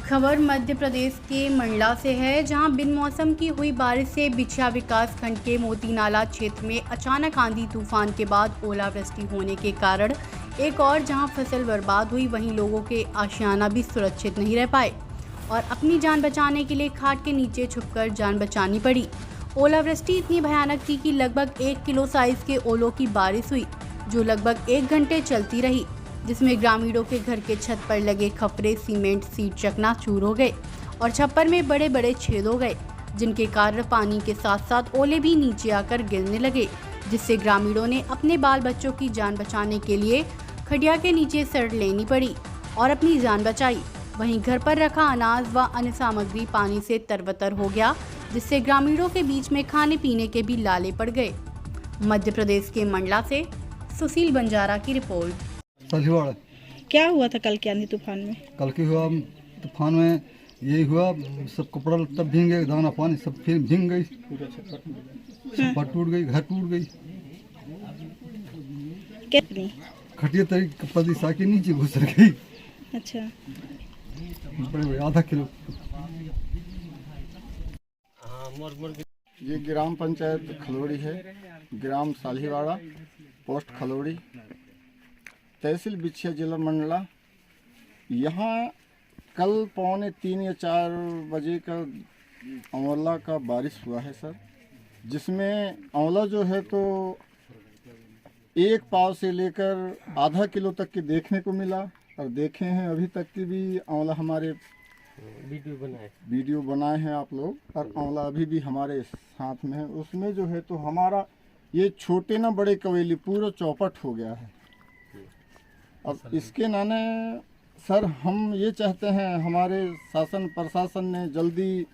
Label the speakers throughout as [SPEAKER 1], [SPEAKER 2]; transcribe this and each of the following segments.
[SPEAKER 1] खबर मध्य प्रदेश के मंडला से है, जहां बिन मौसम की हुई बारिश से बिछिया विकास खंड के मोती नाला क्षेत्र में अचानक आंधी तूफान के बाद ओलावृष्टि होने के कारण एक और जहां फसल बर्बाद हुई, वहीं लोगों के आशियाना भी सुरक्षित नहीं रह पाए और अपनी जान बचाने के लिए खाट के नीचे छुपकर जान बचानी पड़ी। ओलावृष्टि इतनी भयानक थी कि लगभग 1 किलो साइज के ओलों की बारिश हुई, जो लगभग 1 घंटे चलती रही, जिसमें ग्रामीणों के घर के छत पर लगे खपरे, सीमेंट सीट चकनाचूर हो गए और छप्पर में बड़े बड़े छेद हो गए, जिनके कारण पानी के साथ साथ ओले भी नीचे आकर गिरने लगे, जिससे ग्रामीणों ने अपने बाल बच्चों की जान बचाने के लिए खटिया के नीचे शरण लेनी पड़ी और अपनी जान बचाई। वहीं घर पर रखा अनाज व अन्य सामग्री पानी से तरबतर हो गया, जिससे ग्रामीणों के बीच में खाने पीने के भी लाले पड़ गए। मध्य प्रदेश के मंडला से सुशील बंजारा की रिपोर्ट।
[SPEAKER 2] सालीवाड़ा।
[SPEAKER 3] क्या हुआ था कल के आंधी तूफान में?
[SPEAKER 2] कल के हुआ तूफान में यही हुआ, सब कपड़ा लत्ता भीग गए, दाना पानी सब फिर भीग गई, छप्पर टूट गई, घर टूट गई।
[SPEAKER 3] कितनी?
[SPEAKER 2] खटिया तरी पदी सा के नीचे घुस गई।
[SPEAKER 3] अच्छा,
[SPEAKER 2] बड़े बड़े आधा किलो।
[SPEAKER 4] ये ग्राम पंचायत खलोड़ी है, ग्राम सालीवाड़ा, पोस्ट खलोड़ी, तहसील बिछिया, जिला मंडला। यहाँ कल 3:45 या 4 बजे का आंवला का बारिश हुआ है सर, जिसमें आंवला जो है तो 1 पाव से लेकर आधा किलो तक के देखने को मिला और देखे हैं अभी तक की भी आंवला। हमारे वीडियो बनाए हैं आप लोग, और आंवला अभी भी हमारे साथ में है। उसमें जो है तो हमारा ये छोटे ना बड़े कवेली पूरा चौपट हो गया है। अब इसके नाने सर हम ये चाहते हैं हमारे शासन प्रशासन ने जल्दी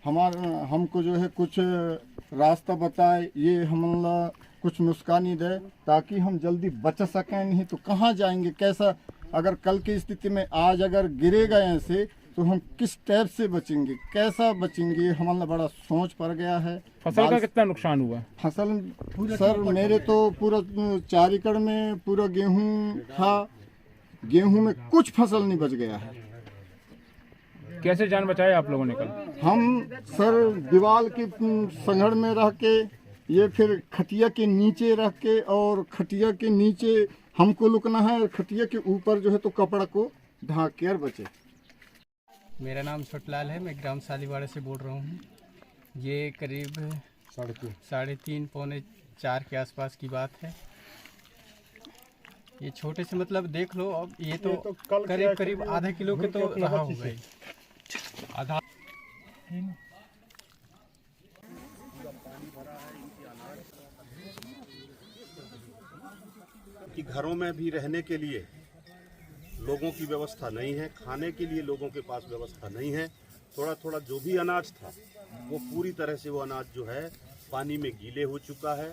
[SPEAKER 4] हमको जो है कुछ रास्ता बताए, ये हमला कुछ नुस्खानी दे ताकि हम जल्दी बच सकें। नहीं तो कहाँ जाएंगे, कैसा? अगर कल की स्थिति में आज अगर गिरेगा ऐसे तो हम किस टाइप से बचेंगे, कैसा बचेंगे? हमारा बड़ा सोच पड़ गया है।
[SPEAKER 5] फसल का कितना नुकसान हुआ?
[SPEAKER 4] फसल सर मेरे तो पूरा 4 एकड़ में पूरा गेहूं था, गेहूं में कुछ फसल नहीं बच गया है।
[SPEAKER 5] कैसे जान बचाए आप लोगों ने कल?
[SPEAKER 4] हम सर दीवार की संगड़ में रह के, ये फिर खटिया के नीचे रख के, और खटिया के नीचे हमको लुकना है और खटिया के ऊपर जो है तो कपड़ा को ढाक कर बचे।
[SPEAKER 6] मेरा नाम छोटलाल है, मैं ग्राम सालीवाड़ा से बोल रहा हूँ। ये करीब 3:30 पौने 4 के आसपास की बात है। ये छोटे से मतलब देख लो, अब ये तो करीब आधा किलो के तो रहा होगा ही। आधा
[SPEAKER 7] कि घरों में भी रहने के लिए लोगों की व्यवस्था नहीं है, खाने के लिए लोगों के पास व्यवस्था नहीं है। थोड़ा थोड़ा जो भी अनाज था वो पूरी तरह से वो अनाज जो है पानी में गीले हो चुका है।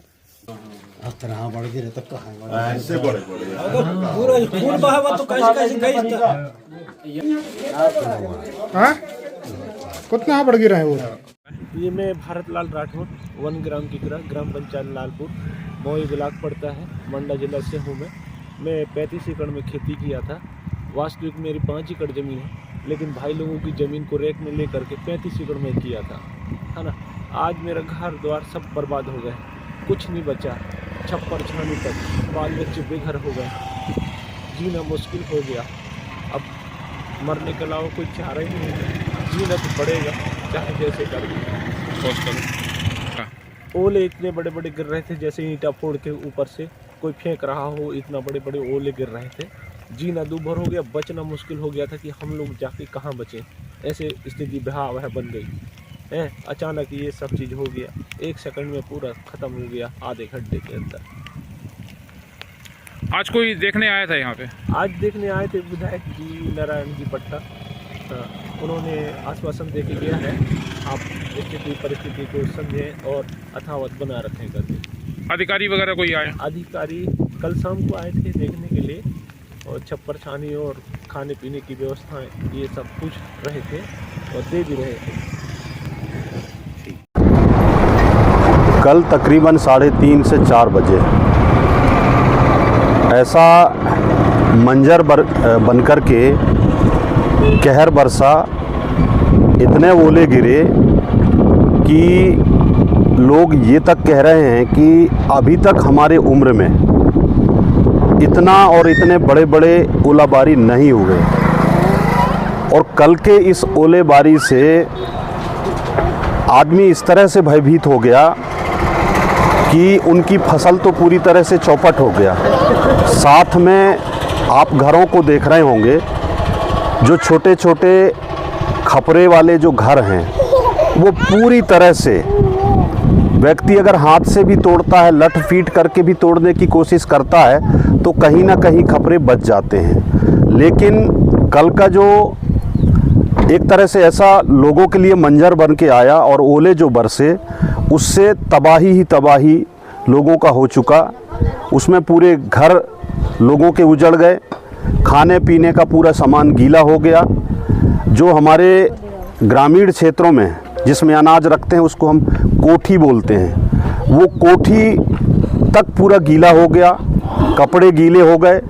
[SPEAKER 8] ऐसे बड़े
[SPEAKER 5] कितना बढ़ गिरा है वो?
[SPEAKER 9] ये मैं भारत लाल राठौर, 1 ग्राम की ग्राम पंचायत लालपुर, मोई ब्लॉक पड़ता है, मंडला जिला से हूँ मैं 35 एकड़ में खेती किया था। वास्तविक मेरी 5 एकड़ ज़मीन है, लेकिन भाई लोगों की ज़मीन को रेक में लेकर के 35 एकड़ में किया था, है ना। आज मेरा घर द्वार सब बर्बाद हो गए, कुछ नहीं बचा, छप्पर छानी तक, बाल बच्चे बेघर हो गए, जीना मुश्किल हो गया। अब मरने के अलावा कोई चारा ही नहीं है, जीना तो पड़ेगा चाहे जैसे कर। ओले इतने बड़े बड़े गिर रहे थे, जैसे ईंटा फोड़ के ऊपर से कोई फेंक रहा हो, इतना बड़े बड़े ओले गिर रहे थे। जीना दूभर हो गया, बचना मुश्किल हो गया था कि हम लोग जाके कहाँ बचें। ऐसे स्थिति भयावह बन गई है। अचानक ये सब चीज़ हो गया, 1 सेकंड में पूरा ख़त्म हो गया आधे घंटे के अंदर।
[SPEAKER 5] आज कोई देखने आया था यहाँ पे?
[SPEAKER 9] आज देखने आए थे विधायक जी नारायण जी पट्टा, उन्होंने आश्वासन दे के गया है आप स्थिति परिस्थिति को समझें और यथावत बना रखें करके।
[SPEAKER 5] अधिकारी वगैरह कोई आए?
[SPEAKER 9] अधिकारी कल शाम को आए थे देखने के लिए, और छप्पर छानी और खाने पीने की व्यवस्थाएं ये सब पूछ रहे थे और दे भी रहे थे।
[SPEAKER 8] कल तकरीबन 3:30 से 4 बजे ऐसा मंजर बनकर के कहर बरसा, इतने ओले गिरे कि लोग ये तक कह रहे हैं कि अभी तक हमारे उम्र में इतना और इतने बड़े बड़े ओलाबारी नहीं हुए। और कल के इस ओलेबारी से आदमी इस तरह से भयभीत हो गया कि उनकी फसल तो पूरी तरह से चौपट हो गया। साथ में आप घरों को देख रहे होंगे, जो छोटे छोटे खपरे वाले जो घर हैं वो पूरी तरह से, व्यक्ति अगर हाथ से भी तोड़ता है, लठ फीट करके भी तोड़ने की कोशिश करता है तो कहीं ना कहीं खपरे बच जाते हैं। लेकिन कल का जो एक तरह से ऐसा लोगों के लिए मंजर बन के आया और ओले जो बरसे, उससे तबाही ही तबाही लोगों का हो चुका। उसमें पूरे घर लोगों के उजड़ गए, खाने पीने का पूरा सामान गीला हो गया। जो हमारे ग्रामीण क्षेत्रों में जिसमें अनाज रखते हैं उसको हम कोठी बोलते हैं, वो कोठी तक पूरा गीला हो गया, कपड़े गीले हो गए।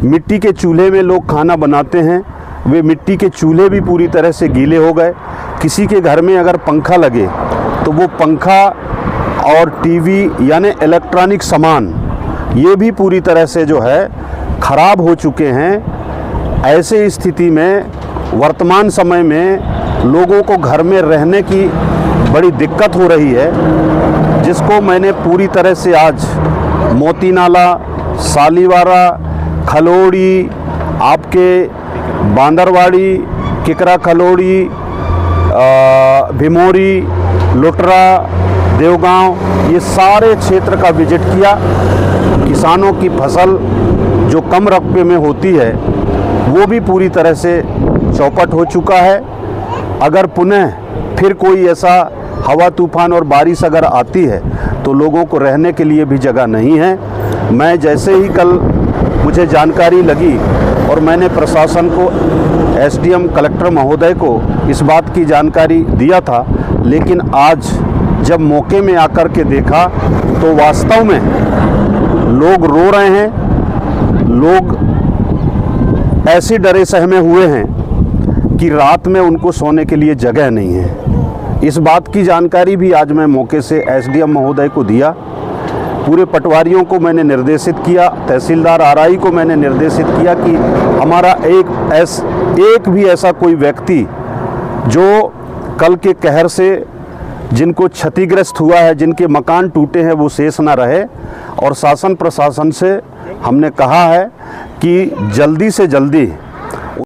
[SPEAKER 8] मिट्टी के चूल्हे में लोग खाना बनाते हैं, वे मिट्टी के चूल्हे भी पूरी तरह से गीले हो गए। किसी के घर में अगर पंखा लगे तो वो पंखा और टीवी यानी इलेक्ट्रॉनिक सामान ये भी पूरी तरह से जो है ख़राब हो चुके हैं। ऐसे स्थिति में वर्तमान समय में लोगों को घर में रहने की बड़ी दिक्कत हो रही है, जिसको मैंने पूरी तरह से आज मोती नाला, सालीवारा, खलोड़ी, आपके बांदरवाड़ी, किकरा खलोड़ी, भिमोरी, लुटरा, देवगांव, ये सारे क्षेत्र का विजिट किया। किसानों की फसल जो कम रकबे में होती है वो भी पूरी तरह से चौपट हो चुका है। अगर पुनः फिर कोई ऐसा हवा तूफान और बारिश अगर आती है तो लोगों को रहने के लिए भी जगह नहीं है। मैं जैसे ही कल मुझे जानकारी लगी और मैंने प्रशासन को, एसडीएम कलेक्टर महोदय को इस बात की जानकारी दिया था, लेकिन आज जब मौके में आकर के देखा तो वास्तव में लोग रो रहे हैं। लोग ऐसे डरे सहमे हुए हैं कि रात में उनको सोने के लिए जगह नहीं है। इस बात की जानकारी भी आज मैं मौके से एसडीएम महोदय को दिया। पूरे पटवारियों को मैंने निर्देशित किया, तहसीलदार आरआई को मैंने निर्देशित किया कि हमारा एक भी ऐसा कोई व्यक्ति जो कल के कहर से जिनको क्षतिग्रस्त हुआ है, जिनके मकान टूटे हैं, वो शेष ना रहे। और शासन प्रशासन से हमने कहा है कि जल्दी से जल्दी